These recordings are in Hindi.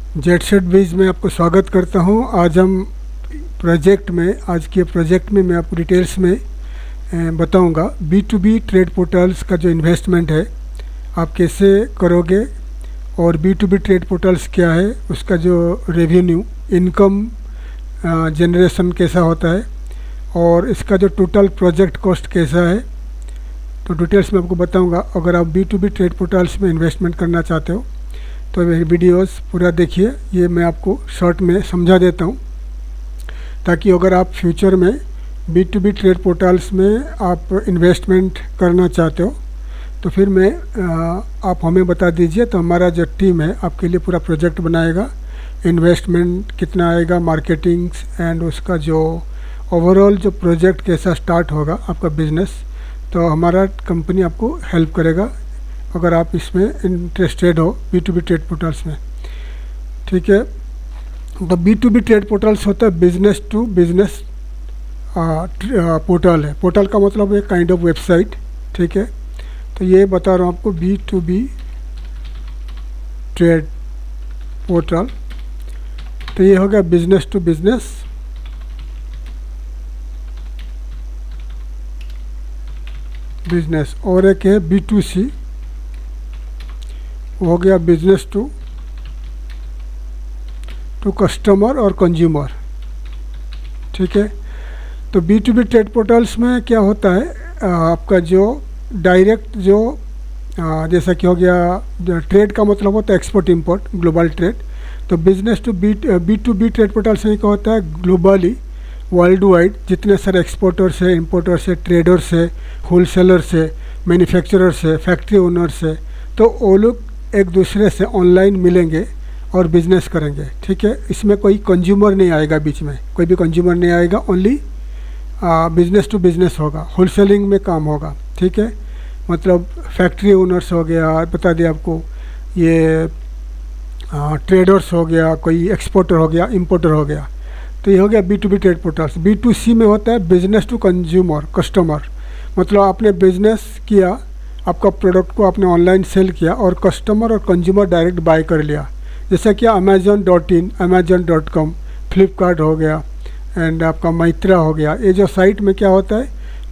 जेट सेट बीज में आपको स्वागत करता हूं। आज के प्रोजेक्ट में मैं आपको डिटेल्स में बताऊंगा B2B ट्रेड पोर्टल्स का जो इन्वेस्टमेंट है आप कैसे करोगे, और B2B ट्रेड पोर्टल्स क्या है, उसका जो रेवेन्यू इनकम जनरेशन कैसा होता है, और इसका जो टोटल प्रोजेक्ट कॉस्ट कैसा है, तो डिटेल्स में आपको बताऊंगा। अगर आप B2B ट्रेड पोर्टल्स में इन्वेस्टमेंट करना चाहते हो तो मेरी वीडियोस पूरा देखिए। ये मैं आपको शॉर्ट में समझा देता हूँ ताकि अगर आप फ्यूचर में B2B ट्रेड पोर्टल्स में आप इन्वेस्टमेंट करना चाहते हो तो फिर आप हमें बता दीजिए, तो हमारा जो टीम है आपके लिए पूरा प्रोजेक्ट बनाएगा। इन्वेस्टमेंट कितना आएगा, मार्केटिंग एंड उसका जो ओवरऑल जो प्रोजेक्ट कैसा स्टार्ट होगा आपका बिजनेस, तो हमारा कंपनी आपको हेल्प करेगा अगर आप इसमें इंटरेस्टेड हो B2B ट्रेड पोर्टल्स में। ठीक है, तो B2B ट्रेड पोर्टल्स होता है बिजनेस टू बिजनेस पोर्टल है। पोर्टल का मतलब है काइंड ऑफ वेबसाइट। ठीक है, तो ये बता रहा हूँ आपको B2B ट्रेड पोर्टल। तो ये हो गया बिजनेस टू बिजनेस। और एक है B2C, वो हो गया बिजनेस टू कस्टमर और कंज्यूमर। ठीक है, तो B2B ट्रेड पोर्टल्स में क्या होता है, आपका जो डायरेक्ट जो जैसा कि हो गया ट्रेड का मतलब होता है एक्सपोर्ट इंपोर्ट, ग्लोबल ट्रेड। तो business to B2B trade portals में क्या होता है, ग्लोबली वर्ल्ड वाइड जितने सारे एक्सपोर्टर्स है, इंपोर्टर्स है, ट्रेडर्स है, होलसेलर्स है, मैन्युफैक्चरर्स है, फैक्ट्री ओनर्स है, तो वो लोग एक दूसरे से ऑनलाइन मिलेंगे और बिजनेस करेंगे। ठीक है, इसमें कोई कंज्यूमर नहीं आएगा, बीच में कोई भी कंज्यूमर नहीं आएगा, ओनली बिजनेस टू बिजनेस होगा, होलसेलिंग में काम होगा। ठीक है, मतलब फैक्ट्री ओनर्स हो गया, बता दिया आपको, ये ट्रेडर्स हो गया, कोई एक्सपोर्टर हो गया, इंपोर्टर हो गया। तो ये हो गया B2B ट्रेड पोर्टल्स। B2C में होता है बिजनेस टू कंज्यूमर, कस्टमर, मतलब आपने बिजनेस किया, आपका प्रोडक्ट को आपने ऑनलाइन सेल किया और कस्टमर और कंज्यूमर डायरेक्ट बाय कर लिया। जैसा कि Amazon.in, Amazon.com, फ्लिपकार्ट हो गया एंड आपका मैत्रा हो गया। ये जो साइट में क्या होता है,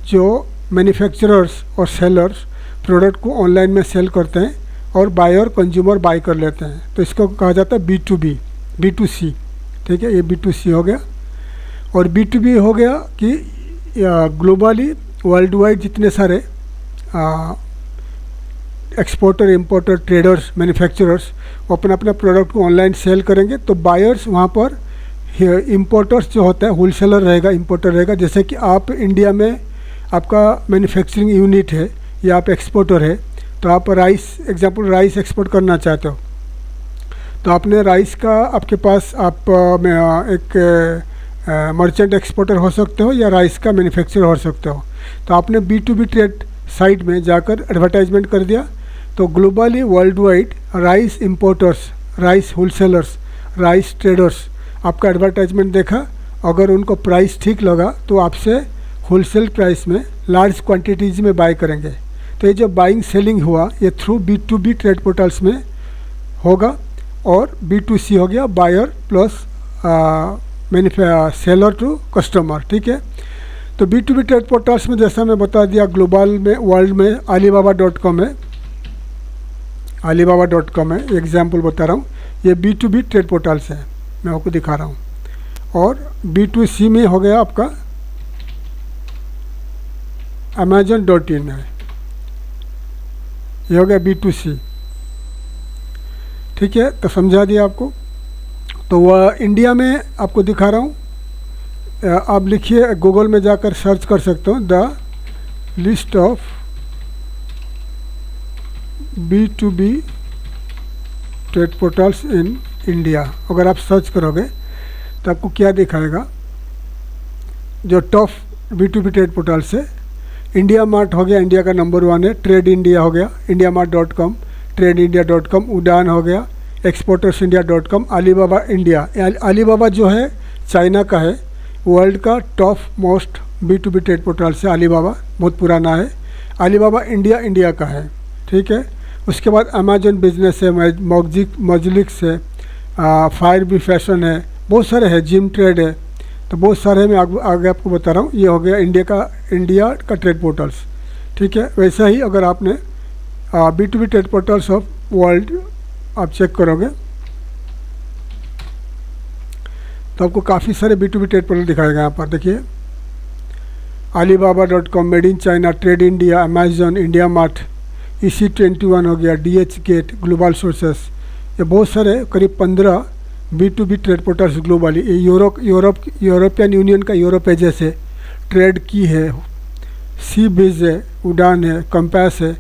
जो मैन्युफैक्चरर्स और सेलर्स प्रोडक्ट को ऑनलाइन में सेल करते हैं और बायर कंज्यूमर बाय कर लेते हैं, तो इसको कहा जाता है B2B, B2C। ठीक है, ये B2C हो गया। और B2B हो गया कि ग्लोबली वर्ल्ड वाइड जितने सारे एक्सपोर्टर, इंपोर्टर, ट्रेडर्स, मैन्युफैक्चरर्स अपना अपना प्रोडक्ट को ऑनलाइन सेल करेंगे, तो बायर्स वहाँ पर इंपोर्टर्स जो होता है, होलसेलर रहेगा, इंपोर्टर रहेगा। जैसे कि आप इंडिया में आपका मैन्युफैक्चरिंग यूनिट है या आप एक्सपोर्टर है, तो आप एग्जांपल राइस एक्सपोर्ट करना चाहते हो, तो आपने राइस का आपके पास आप एक मर्चेंट एक्सपोर्टर हो सकते हो या राइस का मैन्युफैक्चरर हो सकते हो। तो आपने B2B ट्रेड साइट में जाकर एडवर्टाइजमेंट कर दिया, तो globally world wide rice importers, rice wholesalers, rice traders आपका एडवर्टाइजमेंट देखा, अगर उनको प्राइस ठीक लगा तो आपसे होलसेल प्राइस में लार्ज क्वांटिटीज़ में बाय करेंगे। तो ये जो बाइंग सेलिंग हुआ ये थ्रू B2B ट्रेड पोर्टल्स में होगा। और B2C हो गया buyer plus seller to customer. ठीक है, तो B2B ट्रेड पोर्टल्स में जैसा मैं बता दिया, ग्लोबल में वर्ल्ड में Alibaba.com है, Alibaba.com है, एग्जाम्पल बता रहा हूँ। ये B2B ट्रेड पोर्टल्स है, मैं आपको दिखा रहा हूँ। और B2C में हो गया आपका Amazon.in है, ये हो गया B2C। ठीक है, तो समझा दिया आपको। तो वह इंडिया में आपको दिखा रहा हूँ, आप लिखिए, गूगल में जाकर सर्च कर सकते हो, the list of B2B trade portals in India. अगर आप सर्च करोगे तो आपको क्या दिखाएगा, जो टॉप B2B ट्रेड पोर्टल्स है। इंडिया मार्ट हो गया, इंडिया का नंबर 1 है। ट्रेड इंडिया हो गया, indiamart.com, TradeIndia.com, उड़ान हो गया, exportersindia.com, अलीबाबा इंडिया। अलीबाबा जो है चाइना का है, वर्ल्ड का top most B2B trade portal से अलीबाबा, बहुत पुराना है। अलीबाबा इंडिया का है। ठीक है, उसके बाद अमेजन बिजनेस है, मॉजिलिक्स है, फायर बी फैशन है, बहुत सारे हैं, जिम ट्रेड है, तो बहुत सारे मैं आगे आपको बता रहा हूँ। ये हो गया इंडिया का ट्रेड पोर्टल्स, ठीक है। वैसा ही अगर आपने B2B trade portals of world आप चेक करोगे तो आपको काफ़ी सारे B2B ट्रेड पोर्टल दिखाएगा। यहाँ पर देखिए alibaba.com, made in China, trade India, Amazon, India mart, EC21 हो गया, DH गेट, ग्लोबल सोर्सेस, ये बहुत सारे करीब 15 B2B ट्रेड पोर्टल्स ग्लोबली। ये यूरोपियन यूनियन का यूरोप है, जैसे ट्रेड की है, सी बिज है, उड़ान है, कंपास है,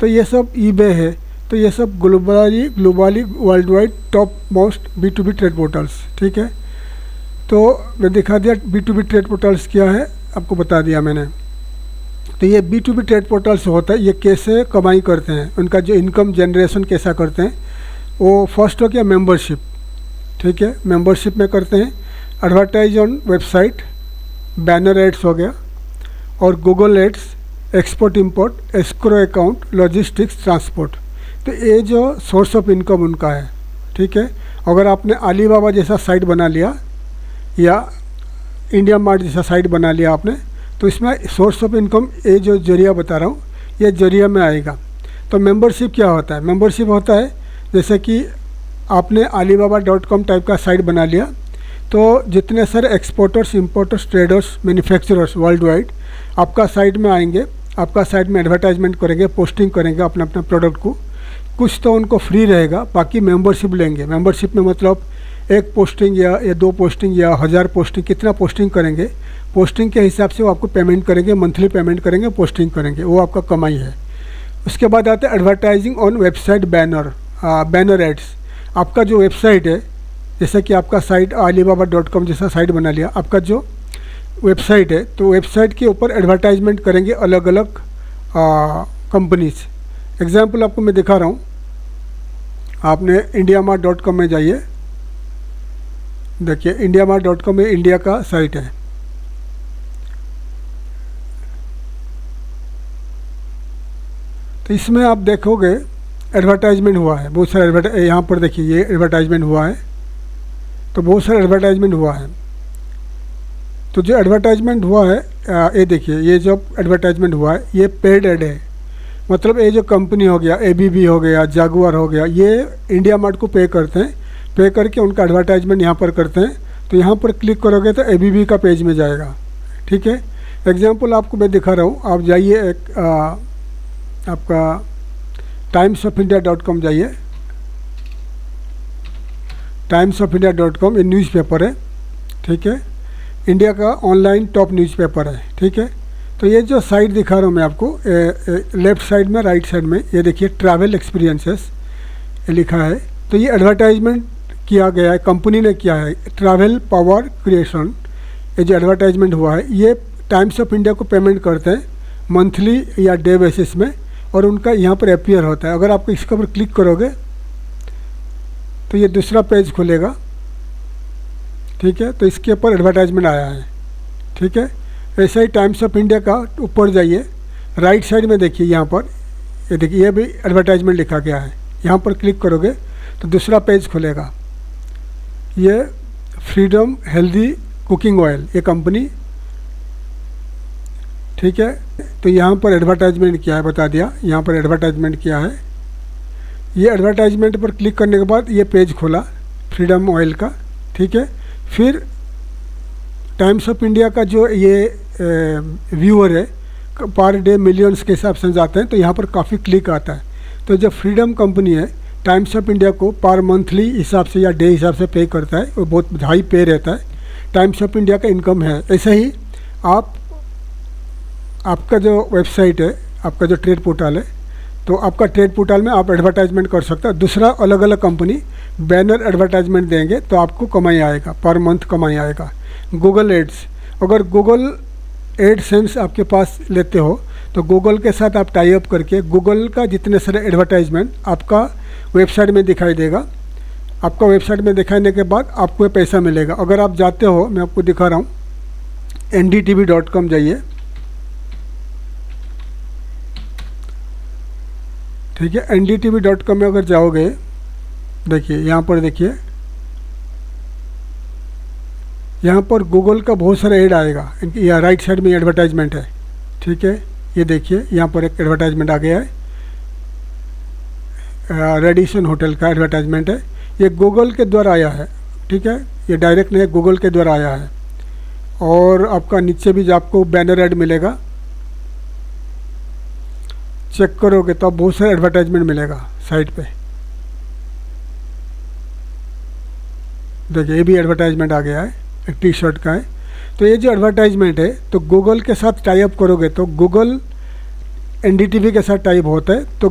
तो ये सब ईबे है, तो ये सब globally world wide top most B2B trade portals, ठीक है। तो मैं दिखा दिया B2B ट्रेड पोर्टल्स क्या है, आपको बता दिया मैंने। तो ये B2B ट्रेड पोर्टल्स होता है, ये कैसे कमाई करते हैं, उनका जो इनकम जनरेशन कैसा करते हैं, वो फर्स्ट हो गया मेंबरशिप, ठीक है। मेंबरशिप में करते हैं advertise on website, banner ads हो गया, और Google ads, export import, escrow account, logistics, transport. तो ये जो सोर्स ऑफ इनकम उनका है, ठीक है। अगर आपने अलीबाबा जैसा साइट बना लिया या इंडिया मार्ट जैसा साइट बना लिया आपने, तो इसमें सोर्स ऑफ इनकम ये जो जरिया बता रहा हूँ, ये जरिया में आएगा। तो मेंबरशिप क्या होता है, मेंबरशिप होता है जैसे कि आपने alibaba.com टाइप का साइट बना लिया, तो जितने सारे exporters, importers, traders, manufacturers world wide आपका साइट में आएंगे, आपका साइट में एडवर्टाइजमेंट करेंगे, पोस्टिंग करेंगे अपने अपने प्रोडक्ट को। कुछ तो उनको फ्री रहेगा, बाकी मेंबरशिप लेंगे। मेंबरशिप में मतलब एक पोस्टिंग या 2 पोस्टिंग या 1000 पोस्टिंग, कितना पोस्टिंग करेंगे, पोस्टिंग के हिसाब से वो आपको पेमेंट करेंगे, मंथली पेमेंट करेंगे, पोस्टिंग करेंगे, वो आपका कमाई है। उसके बाद आते हैं advertising on website, banner ads. आपका जो वेबसाइट है, जैसे कि आपका साइट alibaba.com जैसा साइट बना लिया, आपका जो वेबसाइट है, तो वेबसाइट के ऊपर एडवर्टाइजमेंट करेंगे अलग अलग कंपनीज। एग्जांपल आपको मैं दिखा रहा हूँ, आपने indiamart.com में जाइए, देखिए indiamart.com में इंडिया का साइट है, तो इसमें आप देखोगे एडवर्टाइजमेंट हुआ है, बहुत सारे यहाँ पर देखिए ये एडवर्टाइजमेंट हुआ है, तो बहुत सारे एडवर्टाइजमेंट हुआ है। तो जो एडवर्टाइजमेंट हुआ है, ये देखिए, ये जो एडवर्टाइजमेंट हुआ है ये पेड एड है, मतलब ये जो कंपनी हो गया, ABB हो गया, जागुआर हो गया, ये इंडिया मार्ट को पे करते हैं, पे करके उनका एडवर्टाइजमेंट यहाँ पर करते हैं। तो यहाँ पर क्लिक करोगे तो ABB का पेज में जाएगा, ठीक है। एग्जांपल आपको मैं दिखा रहा हूँ, आप जाइए एक आपका timesofIndia.com जाइए, timesofIndia.com ये न्यूज़पेपर है, ठीक है, इंडिया का ऑनलाइन टॉप न्यूज़पेपर है, ठीक है। तो ये जो साइट दिखा रहा हूँ मैं आपको, लेफ़्ट साइड में, राइट साइड में, ये देखिए ट्रैवल एक्सपीरियंसेस ये लिखा है। तो ये एडवर्टाइजमेंट किया गया है, कंपनी ने किया है, ट्रैवल पावर क्रिएशन। ये जो एडवर्टाइजमेंट हुआ है, ये टाइम्स ऑफ इंडिया को पेमेंट करते हैं मंथली या डे बेसिस में, और उनका यहाँ पर अपीयर होता है। अगर आप इसके ऊपर क्लिक करोगे तो ये दूसरा पेज खुलेगा, ठीक है। तो इसके ऊपर एडवर्टाइजमेंट आया है, ठीक है। ऐसा ही टाइम्स ऑफ इंडिया का ऊपर जाइए, राइट साइड में देखिए, यहाँ पर ये देखिए, ये भी एडवर्टाइजमेंट लिखा गया है। यहाँ पर क्लिक करोगे तो दूसरा पेज खुलेगा, ये फ्रीडम हेल्दी कुकिंग ऑयल, ये कंपनी, ठीक है। तो यहाँ पर एडवर्टाइजमेंट किया है, बता दिया, यहाँ पर एडवर्टाइजमेंट किया है। ये एडवर्टाइजमेंट पर क्लिक करने के बाद ये पेज खुला फ्रीडम ऑयल का, ठीक है। फिर टाइम्स ऑफ इंडिया का जो ये व्यूअर है, पर डे मिलियंस के हिसाब से जाते हैं, तो यहाँ पर काफ़ी क्लिक आता है। तो जो फ्रीडम कंपनी है, टाइम्स ऑफ इंडिया को पर मंथली हिसाब से या डे हिसाब से पे करता है, वो बहुत हाई पे रहता है, टाइम्स ऑफ इंडिया का इनकम है। ऐसे ही आपका जो वेबसाइट है, आपका जो ट्रेड पोर्टल है, तो आपका ट्रेड पोर्टल में आप एडवर्टाइजमेंट कर सकते हो। दूसरा अलग अलग कंपनी बैनर एडवर्टाइजमेंट देंगे तो आपको कमाई आएगा, पर मंथ कमाई आएगा। गूगल एड्स, अगर गूगल एडसेंस आपके पास लेते हो तो गूगल के साथ आप टाई अप करके गूगल का जितने सारे एडवर्टाइजमेंट आपका वेबसाइट में दिखाई देगा। आपका वेबसाइट में दिखाने के बाद आपको पैसा मिलेगा। अगर आप जाते हो, मैं आपको दिखा रहा हूँ, ndtv.com जाइए, ठीक है। ndtv.com में अगर जाओगे, देखिए यहाँ पर देखिए यहाँ पर गूगल का बहुत सारा ऐड आएगा। इनकी यहाँ राइट साइड में एडवर्टाइजमेंट है, ठीक है। ये देखिए यहाँ पर एक एडवर्टाइजमेंट आ गया है, रेडिसन होटल का एडवर्टाइजमेंट है। ये गूगल के द्वारा आया है, ठीक है, ये डायरेक्ट नहीं, गूगल के द्वारा आया है। और आपका नीचे भी आपको बैनर ऐड मिलेगा, चेक करोगे तो आप बहुत सारे एडवर्टाइजमेंट मिलेगा साइट पे। देखिए ये भी एडवर्टाइजमेंट आ गया है, एक टी शर्ट का है। तो ये जो एडवर्टाइजमेंट है तो गूगल के साथ टाई अप करोगे तो गूगल एनडीटीवी के साथ टाई अप होता है, तो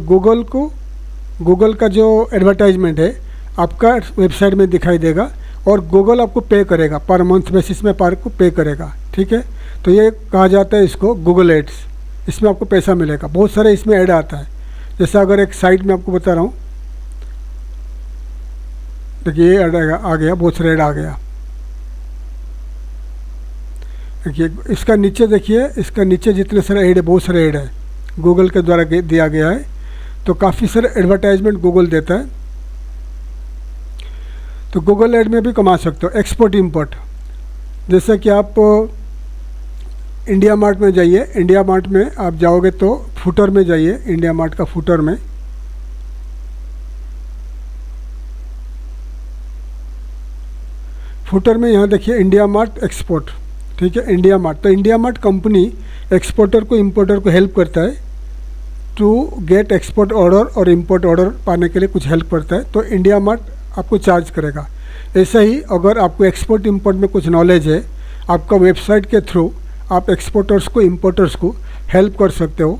गूगल का जो एडवर्टाइजमेंट है आपका वेबसाइट में दिखाई देगा और गूगल आपको पे करेगा, पर मंथ बेसिस में पर को पे करेगा, ठीक है। तो ये कहा जाता है इसको गूगल एड्स, इसमें आपको पैसा मिलेगा। बहुत सारे इसमें ऐड आता है, जैसे अगर एक साइट में आपको बता रहा हूँ, देखिए ये ऐड आ गया, बहुत सारे ऐड आ गया। देखिए इसका नीचे, देखिए इसका नीचे जितने सारे ऐड है, बहुत सारे ऐड है, गूगल के द्वारा दिया गया है। तो काफ़ी सारे एडवर्टाइजमेंट गूगल देता है, तो गूगल ऐड में भी कमा सकते हो। एक्सपोर्ट इंपोर्ट, जैसे कि आप इंडिया मार्ट में जाइए, इंडिया मार्ट में आप जाओगे तो फुटर में जाइए, इंडिया मार्ट का फुटर में यहाँ देखिए इंडिया मार्ट एक्सपोर्ट, ठीक है, इंडिया मार्ट। तो इंडिया मार्ट कंपनी एक्सपोर्टर को इंपोर्टर को हेल्प करता है टू गेट एक्सपोर्ट ऑर्डर और इंपोर्ट ऑर्डर पाने के लिए कुछ हेल्प करता है, तो इंडिया मार्ट आपको चार्ज करेगा। ऐसा ही अगर आपको एक्सपोर्ट इंपोर्ट में कुछ नॉलेज है, आपका वेबसाइट के थ्रू आप एक्सपोर्टर्स को इंपोर्टर्स को हेल्प कर सकते हो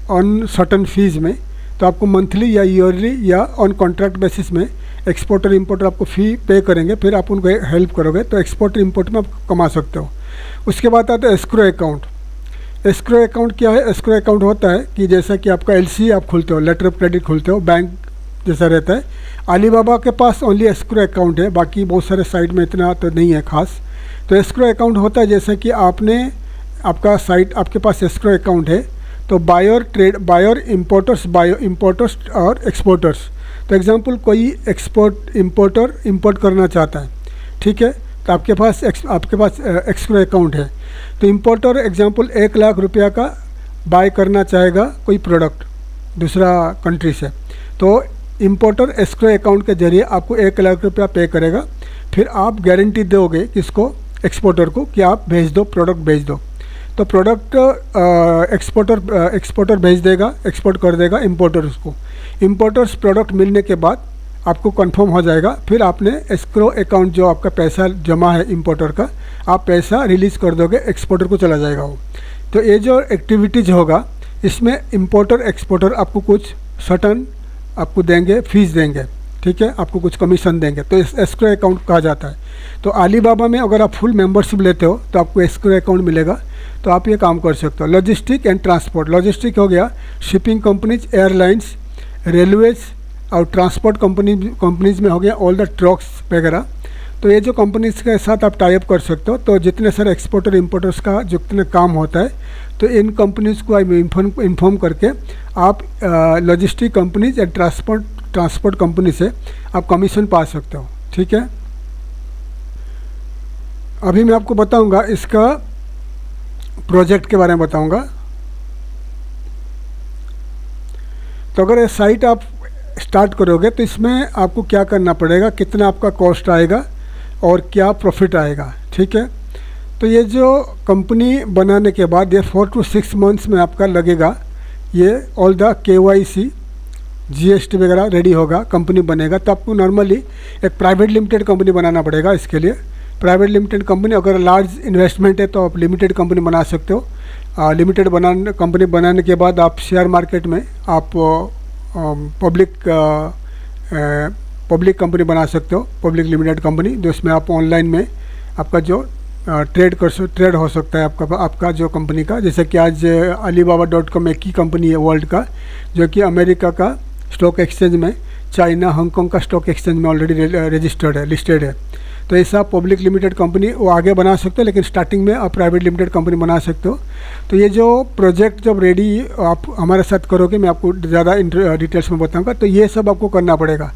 ऑन सर्टन फीस में, तो आपको मंथली या ईयरली या ऑन कॉन्ट्रैक्ट बेसिस में एक्सपोर्टर इंपोर्टर आपको फ़ी पे करेंगे, फिर आप उनको हेल्प करोगे, तो एक्सपोर्टर इंपोर्ट में आप कमा सकते हो। उसके बाद आता है एस्क्रो अकाउंट। एस्क्रो अकाउंट क्या है? एस्क्रो अकाउंट होता है कि जैसा कि आपका एलसी आप खोलते हो, लेटर ऑफ क्रेडिट खोलते हो, बैंक जैसा रहता है। अलीबाबा के पास ओनली एस्क्रो अकाउंट है, बाकी बहुत सारे साइट में इतना तो नहीं है खास। तो एस्क्रो अकाउंट होता है जैसे कि आपका साइट, आपके पास एस्क्रो अकाउंट है, तो बायर इंपोर्टर्स और एक्सपोर्टर्स। तो एग्जांपल कोई इंपोर्टर इंपोर्ट करना चाहता है, ठीक है, तो आपके पास एस्क्रो अकाउंट है। तो इंपोर्टर एग्जांपल 1 लाख रुपया का बाय करना चाहेगा कोई प्रोडक्ट दूसरा कंट्री से, तो इंपोर्टर एस्क्रो अकाउंट के जरिए आपको 1 लाख रुपया पे करेगा। फिर आप गारंटी दोगे किसको? एक्सपोर्टर को, कि आप भेज दो, प्रोडक्ट भेज दो। तो प्रोडक्ट एक्सपोर्टर भेज देगा, एक्सपोर्ट कर देगा इंपोर्टर्स को। इंपोर्टर्स प्रोडक्ट मिलने के बाद आपको कंफर्म हो जाएगा, फिर आपने एस्क्रो अकाउंट जो आपका पैसा जमा है इंपोर्टर का, आप पैसा रिलीज़ कर दोगे, एक्सपोर्टर को चला जाएगा वो। तो ये जो एक्टिविटीज़ होगा इसमें इंपोर्टर एक्सपोर्टर आपको कुछ सर्टन आपको देंगे, फीस देंगे, ठीक है, आपको कुछ कमीशन देंगे, तो इस एस्क्रो अकाउंट कहा जाता है। तो अलीबाबा में अगर आप फुल मेंबरशिप लेते हो तो आपको एस्क्रो अकाउंट मिलेगा, तो आप ये काम कर सकते हो। लॉजिस्टिक एंड ट्रांसपोर्ट, लॉजिस्टिक हो गया शिपिंग कंपनीज, एयरलाइंस, रेलवेज और ट्रांसपोर्ट कंपनीज में हो गया ऑल द ट्रक्स वगैरह। तो ये जो कंपनीज के साथ आप टाई अप कर सकते हो, तो जितने सारे एक्सपोर्टर इंपोर्टर्स का जितने काम होता है, तो इन कंपनीज को इन्फॉर्म करके आप logistic companies and transport company से आप कमीशन पा सकते हो, ठीक है। अभी मैं आपको बताऊंगा इसका प्रोजेक्ट के बारे में बताऊंगा। तो अगर ये साइट आप स्टार्ट करोगे तो इसमें आपको क्या करना पड़ेगा, कितना आपका कॉस्ट आएगा और क्या प्रॉफिट आएगा, ठीक है। तो ये जो कंपनी बनाने के बाद ये 4 to 6 मंथ्स में आपका लगेगा, ये ऑल द KYC GST वगैरह रेडी होगा, कंपनी बनेगा। तो आपको नॉर्मली एक प्राइवेट लिमिटेड कंपनी बनाना पड़ेगा। इसके लिए प्राइवेट लिमिटेड कंपनी, अगर लार्ज इन्वेस्टमेंट है तो आप लिमिटेड कंपनी बना सकते हो। लिमिटेड कंपनी बनाने के बाद आप शेयर मार्केट में आप पब्लिक कंपनी बना सकते हो, पब्लिक लिमिटेड कंपनी, जिसमें आप ऑनलाइन में आपका जो ट्रेड हो सकता है आपका जो कंपनी का। जैसे कि आज alibaba.com एक ही कंपनी है वर्ल्ड का, जो कि अमेरिका का स्टॉक एक्सचेंज में, चाइना, हांगकांग का स्टॉक एक्सचेंज में ऑलरेडी रजिस्टर्ड है, लिस्टेड है। तो ऐसा पब्लिक लिमिटेड कंपनी वो आगे बना सकते हो, लेकिन स्टार्टिंग में आप प्राइवेट लिमिटेड कंपनी बना सकते हो। तो ये जो प्रोजेक्ट जब रेडी आप हमारे साथ करोगे, मैं आपको ज़्यादा डिटेल्स में बताऊँगा, तो ये सब आपको करना पड़ेगा।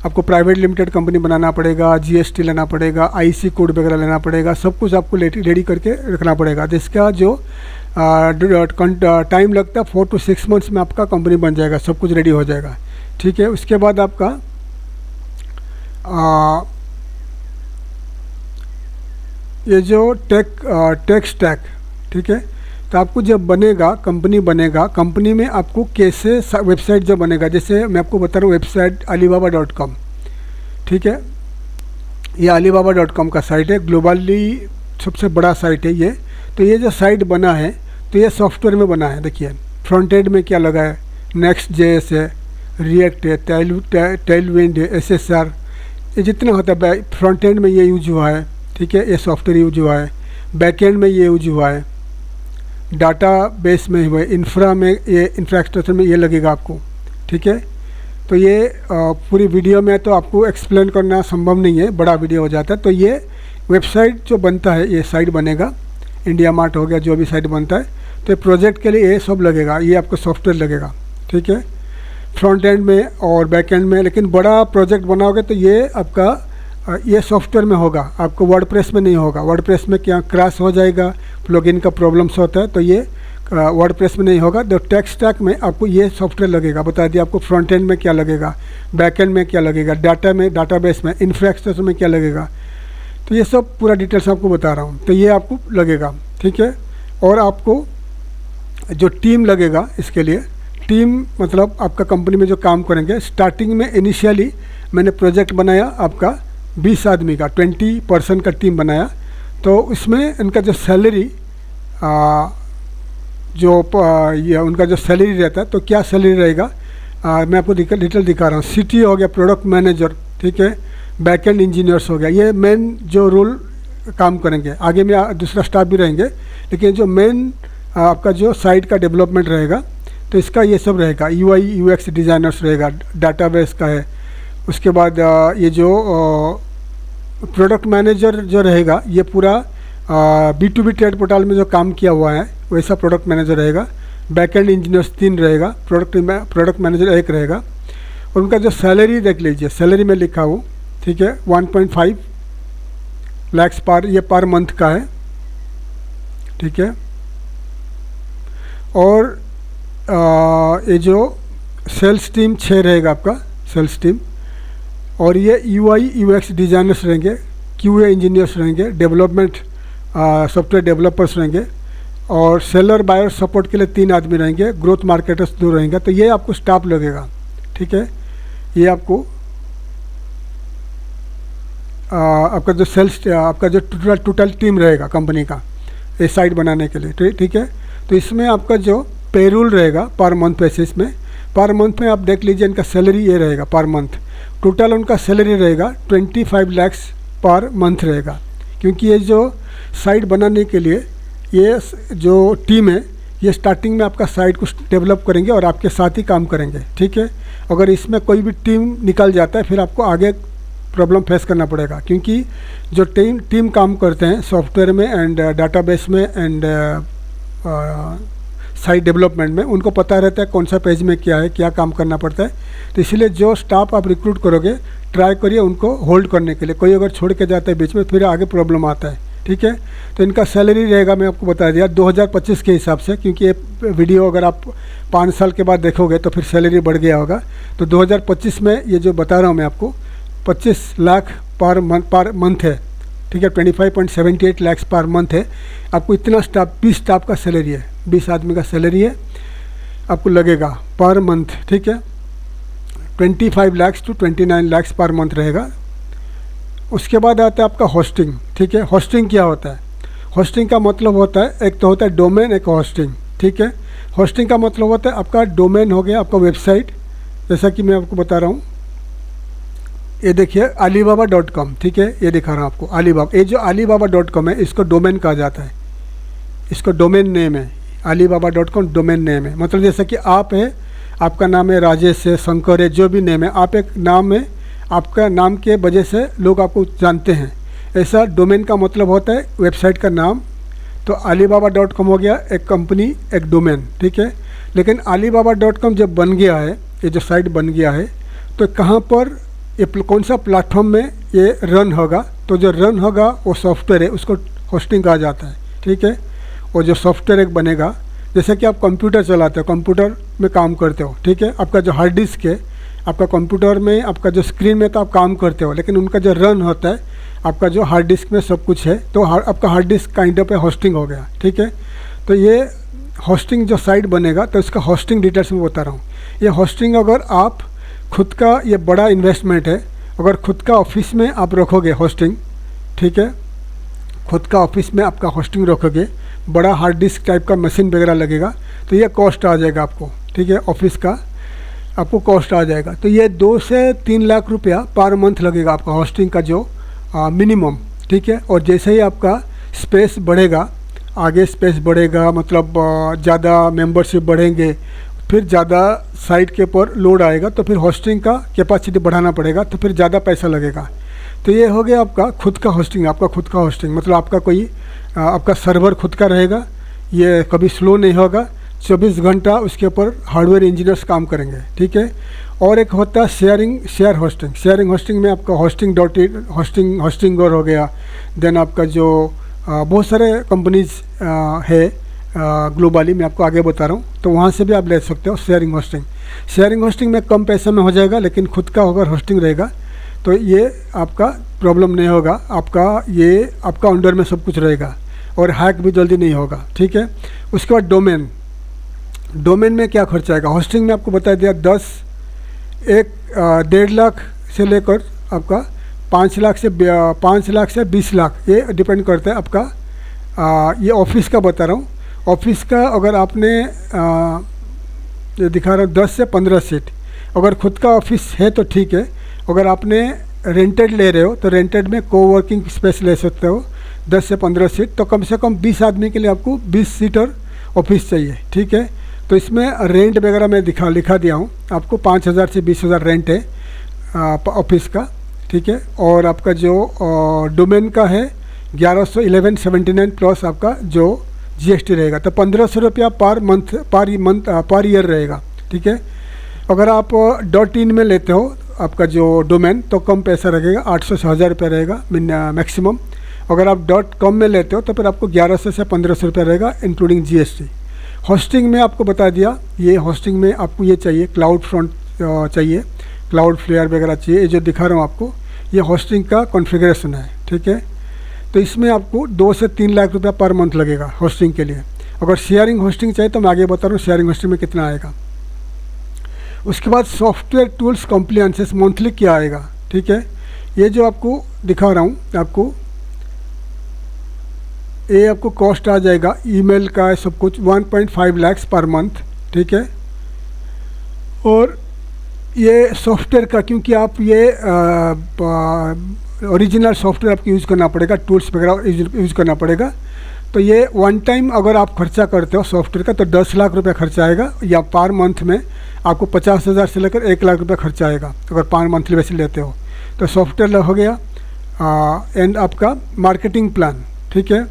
आपको प्राइवेट लिमिटेड कंपनी बनाना पड़ेगा, जीएसटी लेना पड़ेगा, आईसी कोड वगैरह लेना पड़ेगा, सब कुछ आपको रेडी करके रखना पड़ेगा, जिसका जो टाइम लगता है 4 to 6 मंथ्स में आपका कंपनी बन जाएगा, सब कुछ रेडी हो जाएगा। ठीक है, उसके बाद आपका ये जो टेक स्टैक, ठीक है, तो आपको जब बनेगा कंपनी बनेगा, कंपनी में आपको कैसे वेबसाइट जो बनेगा, जैसे मैं आपको बता रहा हूँ वेबसाइट alibaba.com, ठीक है, ये alibaba.com का साइट है, ग्लोबली सबसे बड़ा साइट है ये। तो ये जो साइट बना है तो ये सॉफ्टवेयर में बना है। देखिए फ्रंट एंड में क्या लगा है, Next.js है, रिएक्ट है, टेलविंड है, SSR, ये जितना होता है फ्रंट एंड में ये यूज हुआ है। ठीक है, ये सॉफ्टवेयर यूज हुआ है, बैक एंड में ये यूज हुआ है, डाटा बेस में हुआ है, इंफ्रा में ये इंफ्रास्ट्रक्चर में ये लगेगा आपको। ठीक है, तो ये पूरी वीडियो में तो आपको एक्सप्लेन करना संभव नहीं है, बड़ा वीडियो हो जाता है। तो ये वेबसाइट जो बनता है, ये साइट बनेगा, इंडिया मार्ट हो गया, जो भी साइट बनता है, तो प्रोजेक्ट के लिए ये सब लगेगा, ये आपको सॉफ्टवेयर लगेगा। ठीक है, फ्रंट एंड में और बैक एंड में। लेकिन बड़ा प्रोजेक्ट बनाओगे तो ये आपका ये सॉफ्टवेयर में होगा, आपको वर्डप्रेस में नहीं होगा। वर्डप्रेस में क्या क्रैश हो जाएगा, प्लगइन का प्रॉब्लम्स होता है, तो ये वर्डप्रेस में नहीं होगा। तो टेक स्टैक में आपको ये सॉफ्टवेयर लगेगा, बता दिया आपको फ्रंट एंड में क्या लगेगा, बैक एंड में क्या लगेगा, डाटा में डाटाबेस में इंफ्रास्ट्रक्चर में क्या लगेगा, तो ये सब पूरा डिटेल्स आपको बता रहा हूँ। तो ये आपको लगेगा। ठीक है, और आपको जो टीम लगेगा, इसके लिए टीम मतलब आपका कंपनी में जो काम करेंगे, स्टार्टिंग में इनिशियली मैंने प्रोजेक्ट बनाया आपका 20 आदमी का, 20 पर्सन का टीम बनाया। तो उसमें इनका जो सैलरी ये उनका जो सैलरी रहता है, तो क्या सैलरी रहेगा मैं आपको डिटेल दिखा रहा हूँ। सिटी हो गया, प्रोडक्ट मैनेजर, ठीक है, बैक एंड इंजीनियर्स हो गया, ये मेन जो रोल काम करेंगे। आगे में दूसरा स्टाफ भी रहेंगे, लेकिन जो मेन आपका जो साइट का डेवलपमेंट रहेगा, तो इसका ये सब रहेगा। UI UX डिज़ाइनर्स रहेगा, डाटाबेस का है। उसके बाद ये जो प्रोडक्ट मैनेजर जो रहेगा, ये पूरा B2B ट्रेड पोर्टल में जो काम किया हुआ है वैसा प्रोडक्ट मैनेजर रहेगा। बैक एंड इंजीनियर्स 3 रहेगा, प्रोडक्ट मैनेजर 1 रहेगा। और उनका जो सैलरी देख लीजिए, सैलरी में लिखा हूँ, ठीक है, 1.5 लाख पर मंथ का है। ठीक है, और ये जो सेल्स टीम 6 रहेगा आपका सेल्स टीम, और ये UI UX डिज़ाइनर्स रहेंगे, QA इंजीनियर्स रहेंगे, डेवलपमेंट सॉफ्टवेयर डेवलपर्स रहेंगे, और सेलर बायर सपोर्ट के लिए 3 आदमी रहेंगे, ग्रोथ मार्केटर्स 2 रहेंगे। तो ये आपको स्टाफ लगेगा। ठीक है, ये आपको आपका जो सेल्स आपका जो टोटल टीम रहेगा कंपनी का, ये साइट बनाने के लिए। ठीक है, तो इसमें आपका जो पेरोल रहेगा पर मंथ बेसिस में, पर मंथ में आप देख लीजिए इनका सैलरी ये रहेगा पर मंथ। टोटल उनका सैलरी रहेगा 25 लाख पर मंथ रहेगा। क्योंकि ये जो साइट बनाने के लिए ये जो टीम है, ये स्टार्टिंग में आपका साइट को डेवलप करेंगे और आपके साथ ही काम करेंगे। ठीक है, अगर इसमें कोई भी टीम निकल जाता है, फिर आपको आगे प्रॉब्लम फेस करना पड़ेगा। क्योंकि जो टीम काम करते हैं सॉफ्टवेयर में एंड डाटाबेस में एंड साइट डेवलपमेंट में, उनको पता रहता है कौन सा पेज में क्या है, क्या काम करना पड़ता है। तो इसलिए जो स्टाफ आप रिक्रूट करोगे, ट्राई करिए उनको होल्ड करने के लिए। कोई अगर छोड़ के जाता है बीच में, फिर आगे प्रॉब्लम आता है। ठीक है, तो इनका सैलरी रहेगा, मैं आपको बता दिया 2025 के हिसाब से, क्योंकि ये वीडियो अगर आप 5 साल के बाद देखोगे तो फिर सैलरी बढ़ गया होगा। तो 2025 में ये जो बता रहा हूँ मैं आपको, 25 लाख पर मंथ है। ठीक है, 25.78 लाख पर मंथ है। आपको इतना स्टाफ 20 स्टाफ का सैलरी है, 20 आदमी का सैलरी है, आपको लगेगा पर मंथ। ठीक है, 25 lakh to 29 lakh per month रहेगा। उसके बाद आता है आपका होस्टिंग। ठीक है, होस्टिंग क्या होता है? होस्टिंग का मतलब होता है, एक तो होता है डोमेन, एक होस्टिंग। ठीक है, होस्टिंग का मतलब होता है आपका डोमेन हो गया, आपका वेबसाइट, जैसा कि मैं आपको बता रहा हूँ। ये देखिए alibaba.com, ठीक है, ये दिखा रहा हूँ आपको alibaba। ये जो alibaba.com है, इसको डोमेन कहा जाता है, इसको डोमेन नेम है। alibaba.com डोमेन नेम है। मतलब जैसा कि आप है, आपका नाम है राजेश है, शंकर है, जो भी नेम है, आप एक नाम है, आपका नाम के वजह से लोग आपको जानते हैं। ऐसा डोमेन का मतलब होता है वेबसाइट का नाम। तो alibaba.com हो गया एक कंपनी, एक डोमेन, ठीक है। लेकिन alibaba.com जब बन गया है, ये जो साइट बन गया है, तो कहाँ पर ये कौन सा प्लेटफॉर्म में ये रन होगा, तो जो रन होगा वो सॉफ्टवेयर है, उसको होस्टिंग कहा जाता है, ठीक है। और जो सॉफ्टवेयर एक बनेगा, जैसे कि आप कंप्यूटर चलाते हो, कंप्यूटर में काम करते हो, ठीक है, आपका जो हार्ड डिस्क है, आपका कंप्यूटर में आपका जो स्क्रीन में तो आप काम करते हो, लेकिन उनका जो रन होता है आपका जो हार्ड डिस्क में सब कुछ है, तो आपका hard disk kind of hosting हो गया, ठीक है। तो ये होस्टिंग जो साइट बनेगा, तो इसका होस्टिंग डिटेल्स में बता रहा हूँ। ये होस्टिंग अगर आप खुद का, ये बड़ा इन्वेस्टमेंट है, अगर खुद का ऑफिस में आप रखोगे होस्टिंग, ठीक है, खुद का ऑफिस में आपका होस्टिंग रखोगे, बड़ा हार्ड डिस्क टाइप का मशीन वगैरह लगेगा, तो ये कॉस्ट आ जाएगा आपको, ठीक है, ऑफिस का आपको कॉस्ट आ जाएगा। तो ये 2 से 3 लाख रुपया पर मंथ लगेगा आपका होस्टिंग का जो मिनिमम, ठीक है। और जैसे ही आपका स्पेस बढ़ेगा, आगे स्पेस बढ़ेगा, मतलब ज़्यादा मेंबरशिप बढ़ेंगे, फिर ज़्यादा साइट के ऊपर लोड आएगा, तो फिर होस्टिंग का कैपेसिटी बढ़ाना पड़ेगा, तो फिर ज़्यादा पैसा लगेगा। तो ये हो गया आपका खुद का होस्टिंग। आपका खुद का होस्टिंग मतलब आपका कोई आपका सर्वर खुद का रहेगा, ये कभी स्लो नहीं होगा, 24 घंटा उसके ऊपर हार्डवेयर इंजीनियर्स काम करेंगे, ठीक है। और एक होता है शेयर होस्टिंग में आपका होस्टिंग और हो गया। देन आपका जो बहुत सारे कंपनीज है ग्लोबली, मैं आपको आगे बता रहा हूँ, तो वहाँ से भी आप ले सकते हो शेयरिंग होस्टिंग में कम पैसे में हो जाएगा, लेकिन खुद का अगर होस्टिंग रहेगा तो ये आपका प्रॉब्लम नहीं होगा, आपका अंडर में सब कुछ रहेगा और हैक भी जल्दी नहीं होगा, ठीक है। उसके बाद डोमेन में क्या खर्चा आएगा। होस्टिंग में आपको बता दिया 1.5 लाख से लेकर आपका 5 लाख से 20 लाख, ये डिपेंड करता है आपका। ये ऑफिस का बता रहा हूँ। ऑफिस का अगर आपने ये दिखा रहा हूँ 10 से 15 सीट, अगर खुद का ऑफिस है तो ठीक है। अगर आपने रेंटेड ले रहे हो तो रेंटेड में कोवर्किंग स्पेस ले सकते हो 10 से 15 सीट, तो कम से कम 20 आदमी के लिए आपको 20 सीटर ऑफिस चाहिए, ठीक है। तो इसमें रेंट वगैरह मैं लिखा दिया हूँ आपको, 5,000 से 20,000 रेंट है ऑफिस का, ठीक है। और आपका जो डोमेन का है 1179 प्लस आपका जो GST रहेगा, तो 1,500 रुपया पर ईयर रहेगा, ठीक है। अगर आप .in में लेते हो आपका जो डोमेन, तो कम पैसा रहेगा, 800 से 1,000 रुपया रहेगा मैक्सिमम। अगर आप .com में लेते हो तो फिर आपको 1100 से 1,500 रुपया रहेगा इंक्लूडिंग GST। होस्टिंग में आपको बता दिया, ये होस्टिंग में आपको ये चाहिए, क्लाउड फ्रंट चाहिए, क्लाउड फ्लेयर वगैरह चाहिए। ये जो दिखा रहा हूँ आपको, ये होस्टिंग का कॉन्फ़िगरेशन है, ठीक है। तो इसमें आपको 2 से 3 लाख रुपया पर मंथ लगेगा होस्टिंग के लिए। अगर शेयरिंग होस्टिंग चाहिए तो मैं आगे बता रहा हूँ शेयरिंग होस्टिंग में कितना आएगा। उसके बाद सॉफ्टवेयर टूल्स कॉम्प्लायंसेस मंथली क्या आएगा, ठीक है। ये जो आपको दिखा रहा हूँ आपको, ये आपको कॉस्ट आ जाएगा ईमेल का सब कुछ 1.5 लाख पर मंथ, ठीक है। और ये सॉफ्टवेयर का, क्योंकि आप ये ओरिजिनल सॉफ्टवेयर आपको यूज़ करना पड़ेगा, टूल्स वगैरह यूज़ करना पड़ेगा। तो ये वन टाइम अगर आप खर्चा करते हो सॉफ्टवेयर का तो 10 लाख रुपया खर्चा आएगा, या पर मंथ में आपको 50,000 से लेकर 1 लाख रुपया खर्चा आएगा अगर पर मंथली बेसिस लेते हो। तो सॉफ्टवेयर हो गया। एंड आपका मार्केटिंग प्लान, ठीक है।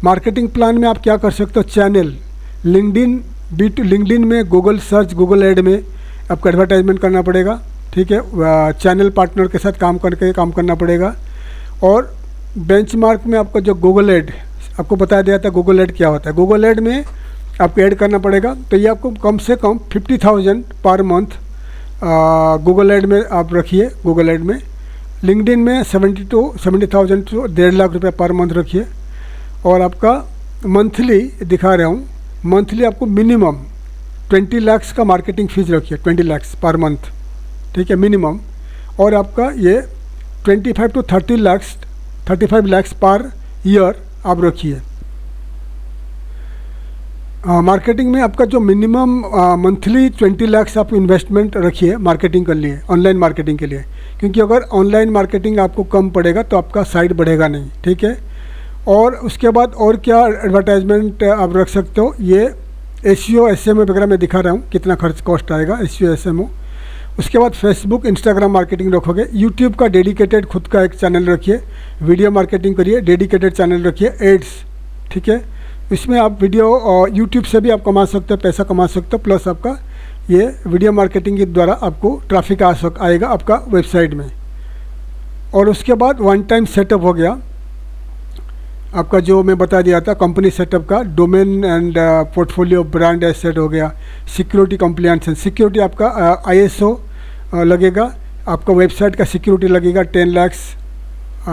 मार्केटिंग प्लान में आप क्या कर सकते हो, चैनल लिंक्डइन में गूगल सर्च, गूगल एड में आपको एडवर्टाइजमेंट करना पड़ेगा, ठीक है। चैनल पार्टनर के साथ काम करना पड़ेगा। और बेंचमार्क में आपका जो गूगल एड आपको बताया दिया था, गूगल एड क्या होता है। गूगल एड में आपको ऐड करना पड़ेगा, तो ये आपको कम से कम 50,000 पर मंथ गूगल एड में आप रखिए। गूगल एड में लिंक्डइन में 70,000 to 1.5 लाख रुपया पर मंथ रखिए। और आपका मंथली दिखा रहा हूँ, मंथली आपको मिनिमम 20 लाख का मार्केटिंग फीस रखिए, 20 लाख पर मंथ, ठीक है, मिनिमम। और आपका ये 25 to 35 लाख पर ईयर आप रखिए। मार्केटिंग में आपका जो मिनिमम मंथली 20 लाख आप इन्वेस्टमेंट रखिए मार्केटिंग के लिए, ऑनलाइन मार्केटिंग के लिए, क्योंकि अगर ऑनलाइन मार्केटिंग आपको कम पड़ेगा तो आपका साइट बढ़ेगा नहीं, ठीक है। और उसके बाद और क्या एडवर्टाइजमेंट आप रख सकते हो, ये SEO SMO वगैरह मैं दिखा रहा हूँ कितना खर्च कॉस्ट आएगा SEO SMO। उसके बाद फेसबुक इंस्टाग्राम मार्केटिंग रखोगे। यूट्यूब का डेडिकेटेड खुद का एक चैनल रखिए, वीडियो मार्केटिंग करिए, डेडिकेटेड चैनल रखिए, एड्स, ठीक है। इसमें आप वीडियो और यूट्यूब से भी आप कमा सकते हो, पैसा कमा सकते हो, प्लस आपका ये वीडियो मार्केटिंग के द्वारा आपको ट्रैफिक आएगा आपका वेबसाइट में। और उसके बाद वन टाइम सेटअप हो गया आपका, जो मैं बता दिया था कंपनी सेटअप का, domain and portfolio brand asset हो गया, सिक्योरिटी कंप्लायंस, सिक्योरिटी आपका ISO लगेगा, आपका वेबसाइट का सिक्योरिटी लगेगा 10 लाख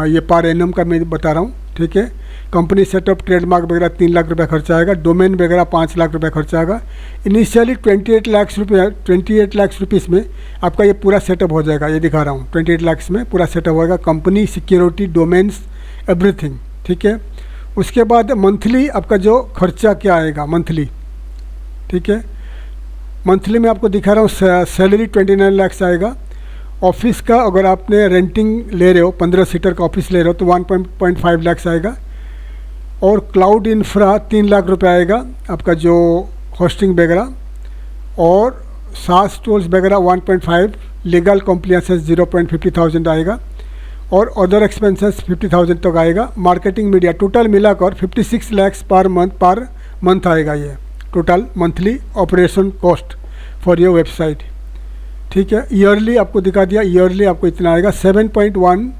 ये पर एनम का मैं बता रहा हूँ, ठीक है। कंपनी सेटअप, ट्रेडमार्क वगैरह 3 लाख रुपये खर्चा आएगा, डोमेन वगैरह 5 लाख रुपये खर्चा आएगा। इनिशियली 28 लाख रुपीज़ में आपका ये पूरा सेटअप हो जाएगा, ये दिखा रहा हूँ 28 लाख में पूरा सेटअप होगा, कंपनी, सिक्योरिटी, डोमेन्स, एवरीथिंग, ठीक है। उसके बाद मंथली आपका जो खर्चा क्या आएगा मंथली, ठीक है। मंथली में आपको दिखा रहा हूँ सैलरी 29 लाख आएगा। ऑफिस का अगर आपने रेंटिंग ले रहे हो, 15 सीटर का ऑफिस ले रहे हो तो 1.5 लाख आएगा। और क्लाउड इंफ्रा 3 लाख रुपए आएगा आपका, जो होस्टिंग वगैरह, और सास टूल्स वगैरह 1.5, लीगल कॉम्प्लायंसेस 0.50,000 आएगा, और अदर एक्सपेंसेस 50,000 तक आएगा। मार्केटिंग मीडिया टोटल मिलाकर 56 लाख पर मंथ आएगा, ये total monthly operation cost for your website, ठीक है। ईयरली आपको दिखा दिया, ईयरली आपको इतना आएगा 7.1,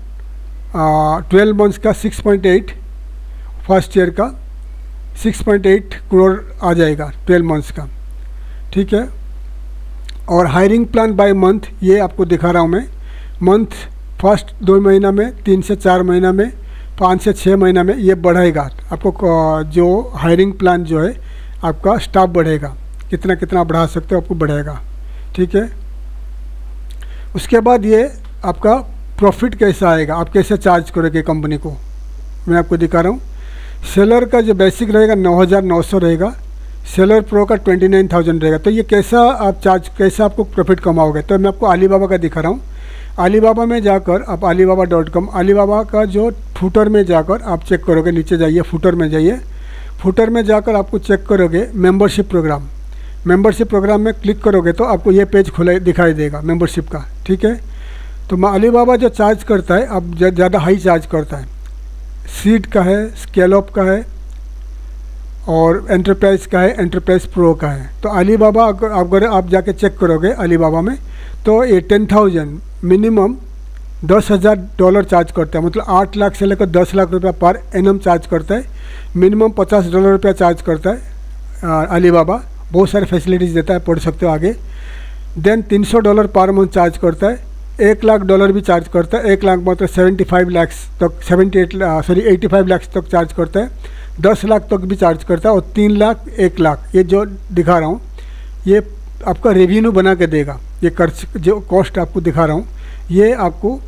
12 मंथ्स का 6.8, फर्स्ट ईयर का 6.8 करोड़ आ जाएगा 12 मंथ्स का, ठीक है। और हायरिंग प्लान बाय मंथ ये आपको दिखा रहा हूँ मैं, मंथ फर्स्ट 2 महीना में, 3 से 4 महीना में, 5 से 6 महीना में ये बढ़ेगा आपको। जो हायरिंग प्लान जो है आपका स्टाफ बढ़ेगा, कितना कितना बढ़ा सकते हो आपको बढ़ेगा, ठीक है। उसके बाद ये आपका प्रॉफिट कैसा आएगा, आप कैसे चार्ज करोगे कंपनी को, मैं आपको दिखा रहा हूँ। सेलर का जो बेसिक रहेगा 9,900 रहेगा, सेलर प्रो का 29,000 रहेगा। तो ये कैसा आप चार्ज, कैसा आपको प्रॉफिट कमाओगे, तो मैं आपको अलीबाबा का दिखा रहा हूँ। अलीबाबा में जाकर आप alibaba.com, अलीबाबा का जो फुटर में जाकर आप चेक करोगे, नीचे जाइए, फुटर में जाइए, फुटर में जाकर आपको चेक करोगे मेंबरशिप प्रोग्राम, मेंबरशिप प्रोग्राम में क्लिक करोगे तो आपको ये पेज खुला दिखाई देगा मेंबरशिप का, ठीक है। तो अलीबाबा जो चार्ज करता है अब ज़्यादा हाई चार्ज करता है, सीड का है, स्केलअप का है, और एंटरप्राइज का है, एंटरप्राइज प्रो का है। तो अलीबाबा अगर आप जाके चेक करोगे अलीबाबा में तो ये 10,000 मिनिमम $10,000 चार्ज करता है, मतलब 8 लाख से लेकर 10 लाख रुपया पर एनम चार्ज करता है। मिनिमम $50 रुपया चार्ज करता है अलीबाबा, बहुत सारे फैसिलिटीज़ देता है, पढ़ सकते हो आगे। देन $300 पर मंथ चार्ज करता है, $1 लाख भी चार्ज करता है, 1 लाख मतलब 75 लाख तक, 85 लाख तक चार्ज करता है, 10 लाख तक भी चार्ज करता है, और 3 लाख 1 लाख ये जो दिखा रहा हूँ ये आपका रेवेन्यू बना के देगा। ये खर्च जो कॉस्ट आपको दिखा रहा हूँ ये आपको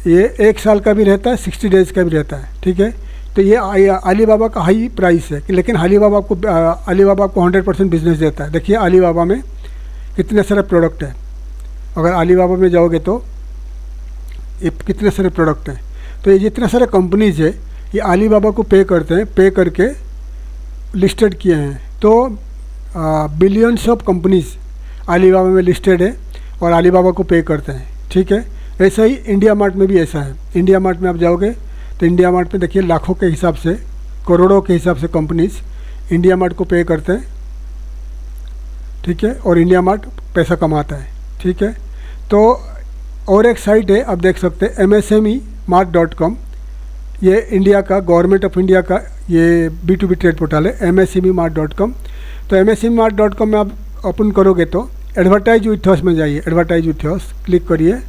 ये 1 साल का भी रहता है, 60 डेज़ का भी रहता है, ठीक है। तो ये अलीबाबा का हाई प्राइस है, लेकिन अलीबाबा को 100% बिजनेस देता है। देखिए अलीबाबा में कितने सारे प्रोडक्ट हैं, अगर अलीबाबा में जाओगे तो ये कितने सारे प्रोडक्ट हैं। तो ये जितने सारे कंपनीज है ये अलीबाबा को पे करते हैं, पे करके लिस्टेड किए हैं। तो बिलियंस ऑफ कंपनीज अलीबाबा में लिस्टेड है और अलीबाबा को पे करते हैं, ठीक है। ऐसा ही इंडिया मार्ट में भी ऐसा है। इंडिया मार्ट में आप जाओगे तो इंडिया मार्ट में देखिए लाखों के हिसाब से, करोड़ों के हिसाब से कंपनीज इंडिया मार्ट को पे करते हैं, ठीक है, और इंडिया मार्ट पैसा कमाता है, ठीक है। तो और एक साइट है आप देख सकते हैं MSMEmart.com, ये इंडिया का, गवर्नमेंट ऑफ इंडिया का ये B2B ट्रेड पोर्टल है MSMEmart.com। तो MSMEmart.com में आप ओपन करोगे तो एडवर्टाइज विथ अस में जाइए, एडवर्टाइज विथ अस क्लिक करिए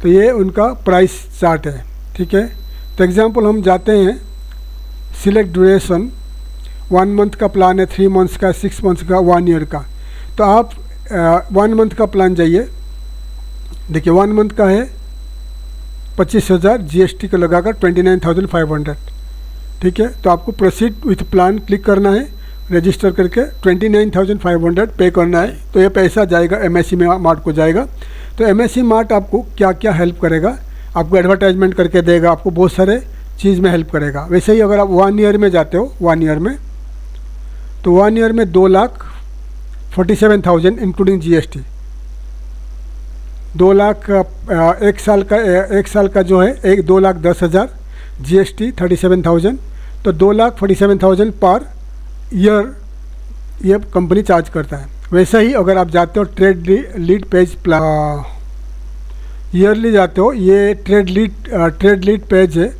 तो ये उनका प्राइस चार्ट है, ठीक है। तो एग्जांपल हम जाते हैं, सिलेक्ट ड्यूरेशन, 1 मंथ का प्लान है, 3 मंथ्स का, 6 मंथ्स का, 1 ईयर का। तो आप 1 मंथ का प्लान जाइए, देखिए 1 मंथ का है 25,000 GST को लगाकर 29,500, ठीक है। तो आपको प्रोसीड विथ प्लान क्लिक करना है, रजिस्टर करके 29,500 पे करना है। तो ये पैसा जाएगा MSMEmart को जाएगा। तो MSMEmart आपको क्या क्या हेल्प करेगा, आपको एडवर्टाइजमेंट करके देगा, आपको बहुत सारे चीज़ में हेल्प करेगा। वैसे ही अगर आप 1 ईयर में जाते हो, 1 ईयर में, तो 1 ईयर में 2,47,000 इंक्लूडिंग GST, 2 लाख एक साल का जो है 2,10,000 GST 37,000, तो 2,47,000 पर ईयर ये कंपनी चार्ज करता है। वैसे ही अगर आप जाते हो ट्रेड लीड पेज ईयरली जाते हो, ये ट्रेड लीड पेज है,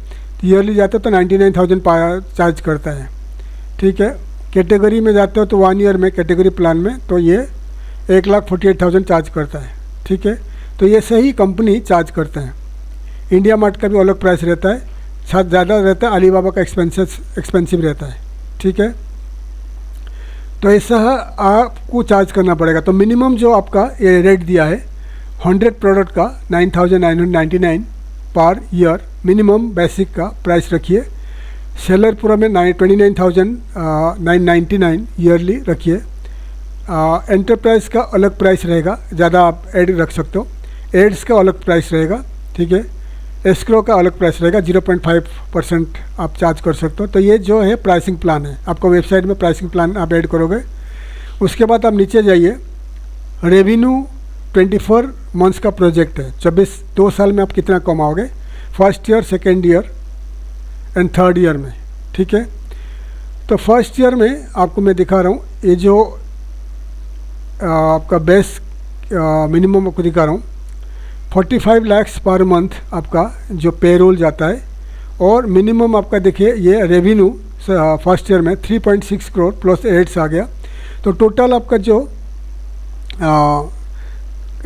ईयरली जाते हो तो 99,000 चार्ज करता है। ठीक है, कैटेगरी में जाते हो तो 1 ईयर में कैटेगरी प्लान में तो ये 1,48,000 चार्ज करता है। ठीक है, तो ये सही कंपनी चार्ज करते हैं। इंडिया मार्ट का भी अलग प्राइस रहता है, शायद ज़्यादा रहता है, अलीबाबा का एक्सपेंसिव रहता है। ठीक है, तो ऐसा आपको चार्ज करना पड़ेगा। तो मिनिमम जो आपका ये रेट दिया है 100 प्रोडक्ट का 9,999 पर ईयर मिनिमम बेसिक का प्राइस रखिए। सेलरपुरा में 29,999 ईयरली रखिए। एंटरप्राइज का अलग प्राइस रहेगा, ज़्यादा आप एड रख सकते हो। एड्स का अलग प्राइस रहेगा। ठीक है, एस्क्रो का अलग प्राइस रहेगा, 0.5% आप चार्ज कर सकते हो। तो ये जो है प्राइसिंग प्लान है, आपको वेबसाइट में प्राइसिंग प्लान आप ऐड करोगे। उसके बाद आप नीचे जाइए, रेवेन्यू 24 मंथ्स का प्रोजेक्ट है। 2 साल में आप कितना कमाओगे, first year, second year and third year में। ठीक है, तो फर्स्ट ईयर में आपको मैं दिखा रहा हूँ, ये जो आपका बेस मिनिमम आपको दिखा रहा हूँ, 45 लाख पर मंथ आपका जो पेरोल जाता है। और मिनिमम आपका देखिए ये रेवेन्यू फर्स्ट ईयर में 3.6 करोड़ प्लस एड्स आ गया। तो टोटल आपका जो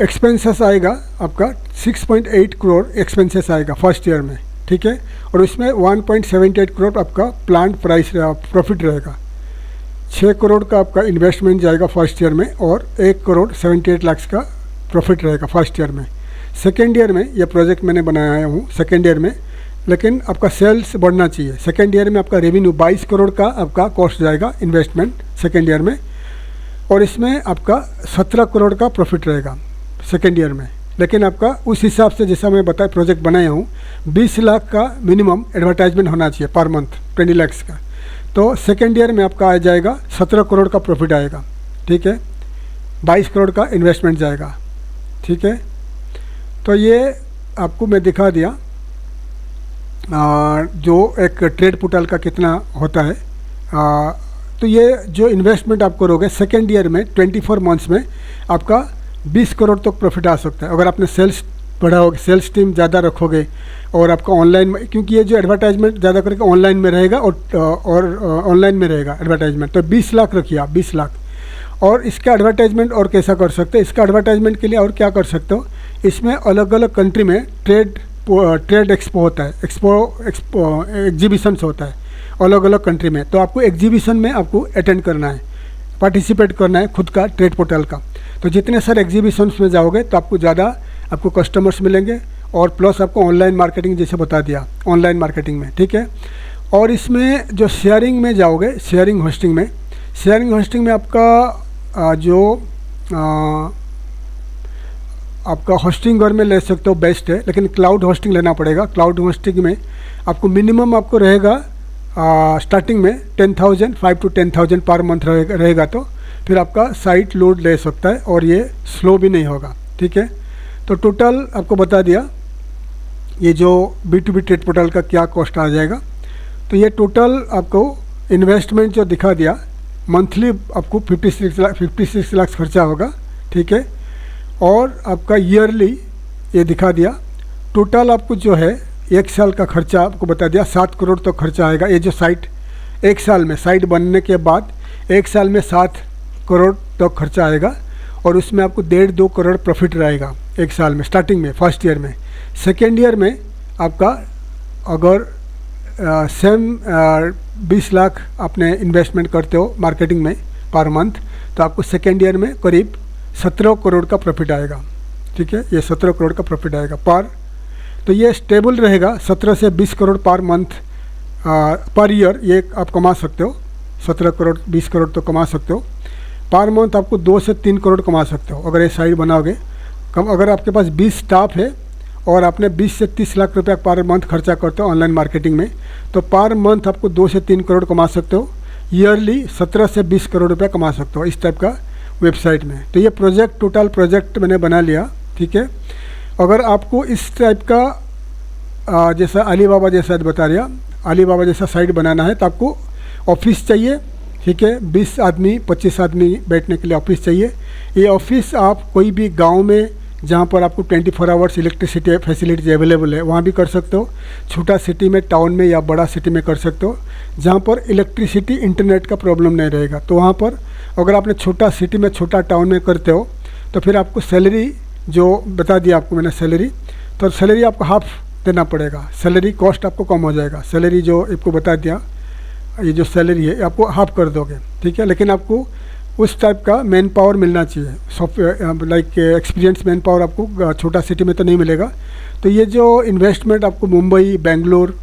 एक्सपेंसेस आएगा आपका 6.8 करोड़ एक्सपेंसेस आएगा फर्स्ट ईयर में। ठीक है, और उसमें 1.78 करोड़ आपका प्लांट प्राइस प्रॉफिट रहेगा। 6 करोड़ का आपका इन्वेस्टमेंट जाएगा फर्स्ट ईयर में और 1 करोड़ 78 लाख का प्रॉफिट रहेगा फर्स्ट ईयर में। सेकेंड ईयर में ये प्रोजेक्ट मैंने बनाया हूँ सेकेंड ईयर में, लेकिन आपका सेल्स बढ़ना चाहिए। सेकेंड ईयर में आपका रेवेन्यू 22 करोड़ का आपका कॉस्ट जाएगा इन्वेस्टमेंट सेकेंड ईयर में, और इसमें आपका 17 करोड़ का प्रॉफिट रहेगा सेकेंड ईयर में। लेकिन आपका उस हिसाब से जैसा मैं बताया प्रोजेक्ट बनाया हूँ 20 लाख का मिनिमम एडवर्टाइजमेंट होना चाहिए पर मंथ, 20 लाख का। तो सेकेंड ईयर में आपका आ जाएगा 17 करोड़ का प्रॉफिट आएगा। ठीक है, 22 करोड़ का इन्वेस्टमेंट जाएगा। ठीक है, तो ये आपको मैं दिखा दिया जो एक ट्रेड पोर्टल का कितना होता है। तो ये जो इन्वेस्टमेंट आप करोगे सेकेंड ईयर में 24 मंथ्स में आपका 20 करोड़ तक प्रॉफिट आ सकता है अगर आपने सेल्स बढ़ाओगे, सेल्स टीम ज़्यादा रखोगे और आपका ऑनलाइन में, क्योंकि ये जो एडवर्टाइजमेंट ज़्यादा करके ऑनलाइन में रहेगा और ऑनलाइन में रहेगा एडवर्टाइजमेंट। तो 20 लाख रखिए आप, 20 लाख। और इसका एडवर्टाइजमेंट और कैसा कर सकते हैं, इसका एडवर्टाइजमेंट के लिए और क्या कर सकते हो, इसमें अलग अलग कंट्री में ट्रेड एक्सपो होता है, एग्जीबिशंस होता है अलग अलग कंट्री में। तो आपको एग्जीबिशन में आपको अटेंड करना है, पार्टिसिपेट करना है खुद का ट्रेड पोर्टल का। तो जितने सारे एग्जीबिशंस में जाओगे तो आपको ज़्यादा आपको कस्टमर्स मिलेंगे और प्लस आपको ऑनलाइन मार्केटिंग जैसे बता दिया ऑनलाइन मार्केटिंग में। ठीक है, और इसमें जो शेयरिंग में जाओगे, शेयरिंग होस्टिंग में आपका जो आपका होस्टिंग घर में ले सकते हो बेस्ट है, लेकिन क्लाउड होस्टिंग लेना पड़ेगा। क्लाउड होस्टिंग में आपको मिनिमम आपको रहेगा स्टार्टिंग में 10,000 5 to 10,000 पर मंथ रहेगा। तो फिर आपका साइट लोड ले सकता है और ये स्लो भी नहीं होगा। ठीक है, तो टोटल आपको बता दिया ये जो B2B ट्रेड पोर्टल का क्या कॉस्ट आ जाएगा। तो ये टोटल आपको इन्वेस्टमेंट जो दिखा दिया, मंथली आपको 56 लाख खर्चा होगा। ठीक है, और आपका ईयरली ये दिखा दिया। टोटल आपको जो है 1 साल का खर्चा आपको बता दिया 7 करोड़ तो खर्चा आएगा। ये जो साइट 1 साल में, साइट बनने के बाद 1 साल में 7 करोड़ तो खर्चा आएगा और उसमें आपको 1.5-2 करोड़ प्रॉफिट रहेगा 1 साल में, स्टार्टिंग में फर्स्ट ईयर में। सेकेंड ईयर में आपका अगर सेम 20 लाख आपने इन्वेस्टमेंट करते हो मार्केटिंग में पर मंथ, तो आपको सेकेंड ईयर में करीब 17 करोड़ का प्रॉफिट आएगा। ठीक है, ये 17 करोड़ का प्रॉफिट आएगा पर। तो ये स्टेबल रहेगा, 17 से 20 crore per month per year ये आप कमा सकते हो। 17 करोड़ 20 करोड़ तो कमा सकते हो पर मंथ। आपको 2 से 3 करोड़ कमा सकते हो अगर ये साइट बनाओगे। अगर आपके पास 20 स्टाफ है और आपने 20 से 30 लाख रुपया पर मंथ खर्चा करते हो ऑनलाइन मार्केटिंग में, तो पर मंथ आपको 2 से 3 करोड़ कमा सकते हो। ईयरली 17 से 20 करोड़ रुपया कमा सकते हो इस टाइप का वेबसाइट में। तो ये प्रोजेक्ट टोटल प्रोजेक्ट मैंने बना लिया ठीक है। अगर आपको इस टाइप का जैसा अलीबाबा जैसा बता रहा, अलीबाबा जैसा साइट बनाना है तो आपको ऑफिस चाहिए, ठीक है। 20 आदमी 25 आदमी बैठने के लिए ऑफिस चाहिए। ये ऑफिस आप कोई भी गांव में जहाँ पर आपको 24 आवर्स इलेक्ट्रिसिटी फैसिलिटीज अवेलेबल है वहाँ भी कर सकते हो। छोटा सिटी में, टाउन में या बड़ा सिटी में कर सकते हो जहाँ पर इलेक्ट्रिसिटी इंटरनेट का प्रॉब्लम नहीं रहेगा। तो वहाँ पर अगर आपने छोटा सिटी में, छोटा टाउन में करते हो तो फिर आपको सैलरी जो बता दिया आपको मैंने सैलरी, तो सैलरी आपको हाफ देना पड़ेगा। सैलरी कॉस्ट आपको कम हो जाएगा। सैलरी जो आपको बता दिया, ये जो सैलरी है आपको हाफ कर दोगे, ठीक है। लेकिन आपको उस टाइप का मैन पावर मिलना चाहिए, software like experience man power आपको छोटा सिटी में तो नहीं मिलेगा। तो ये जो इन्वेस्टमेंट आपको मुंबई, बेंगलोर,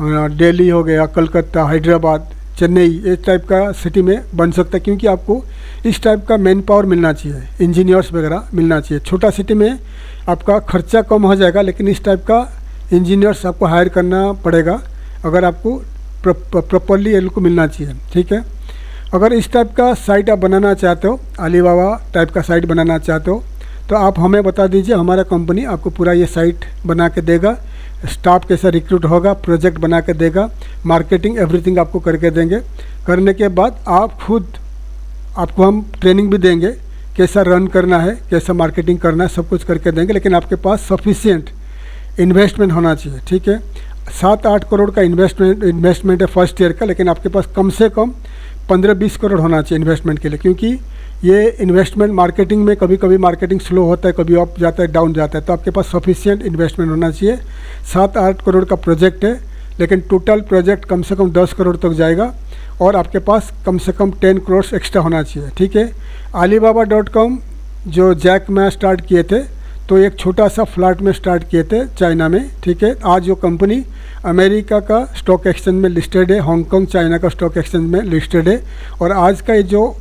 दिल्ली हो गया, कलकत्ता, हैदराबाद, चेन्नई, इस टाइप का सिटी में बन सकता है, क्योंकि आपको इस टाइप का मैन पावर मिलना चाहिए, इंजीनियर्स वगैरह मिलना चाहिए। छोटा सिटी में आपका खर्चा कम हो जाएगा, लेकिन इस टाइप का इंजीनियर्स आपको हायर करना पड़ेगा अगर आपको प्रॉपरली ये लोग को मिलना चाहिए, ठीक है। अगर इस टाइप का साइट आप बनाना चाहते हो, अलीबाबा टाइप का साइट बनाना चाहते हो, तो आप हमें बता दीजिए, हमारा कंपनी आपको पूरा ये साइट बना के देगा। स्टाफ कैसा रिक्रूट होगा, प्रोजेक्ट बना के देगा, मार्केटिंग एवरीथिंग आपको करके देंगे। करने के बाद आपको हम ट्रेनिंग भी देंगे, कैसा रन करना है, कैसा मार्केटिंग करना है, सब कुछ करके देंगे। लेकिन आपके पास सफिशिएंट इन्वेस्टमेंट होना चाहिए, ठीक है। 7-8 करोड़ का इन्वेस्टमेंट है फर्स्ट ईयर का, लेकिन आपके पास कम से कम 15-20 करोड़ होना चाहिए इन्वेस्टमेंट के लिए, क्योंकि ये इन्वेस्टमेंट मार्केटिंग में कभी कभी मार्केटिंग स्लो होता है, कभी अप जाता है, डाउन जाता है। तो आपके पास सफिशिएंट इन्वेस्टमेंट होना चाहिए। 7-8 करोड़ का प्रोजेक्ट है, लेकिन टोटल प्रोजेक्ट कम से कम 10 करोड़ तक जाएगा, और आपके पास कम से कम 10 करोड़ एक्स्ट्रा होना चाहिए, ठीक है। Alibaba.com जो जैक में स्टार्ट किए थे, तो एक छोटा सा फ्लैट में स्टार्ट किए थे चाइना में, ठीक है। आज जो कंपनी अमेरिका का स्टॉक एक्सचेंज में लिस्टेड है, हांगकांग चाइना का स्टॉक एक्सचेंज में लिस्टेड है। और आज का ये जो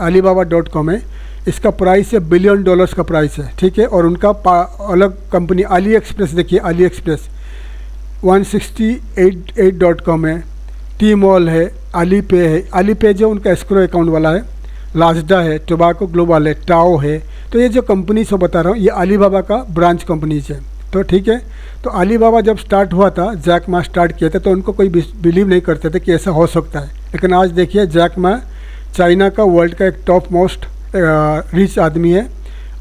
Alibaba.com है, इसका प्राइस है $1 बिलियन का प्राइस है, ठीक है। और उनका अलग कंपनी अली एक्सप्रेस, देखिए अली एक्सप्रेस 168.com है, टी मॉल है, अली पे है। अली पे जो उनका एस्क्रो अकाउंट वाला है, लाजडा है, टोबाको ग्लोबल है, टाओ है। तो ये जो कंपनी से बता रहा हूँ, ये अलीबाबा का ब्रांच कंपनीज है, तो ठीक है। तो अलीबाबा जब स्टार्ट हुआ था, जैक मा स्टार्ट किया था, तो उनको कोई बिलीव नहीं करते थे कि ऐसा हो सकता है। लेकिन आज देखिए, जैक मा चाइना का वर्ल्ड का एक टॉप मोस्ट रिच आदमी है,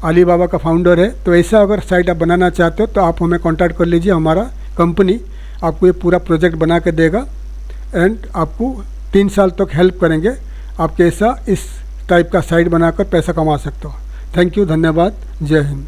अलीबाबा का फाउंडर है। तो ऐसा अगर साइट आप बनाना चाहते हो तो आप हमें कॉन्टैक्ट कर लीजिए। हमारा कंपनी आपको ये पूरा प्रोजेक्ट बना के देगा, एंड आपको 3 साल तक हेल्प करेंगे। आप कैसा इस टाइप का साइट बनाकर पैसा कमा सकते हो। थैंक यू, धन्यवाद, जय हिंद।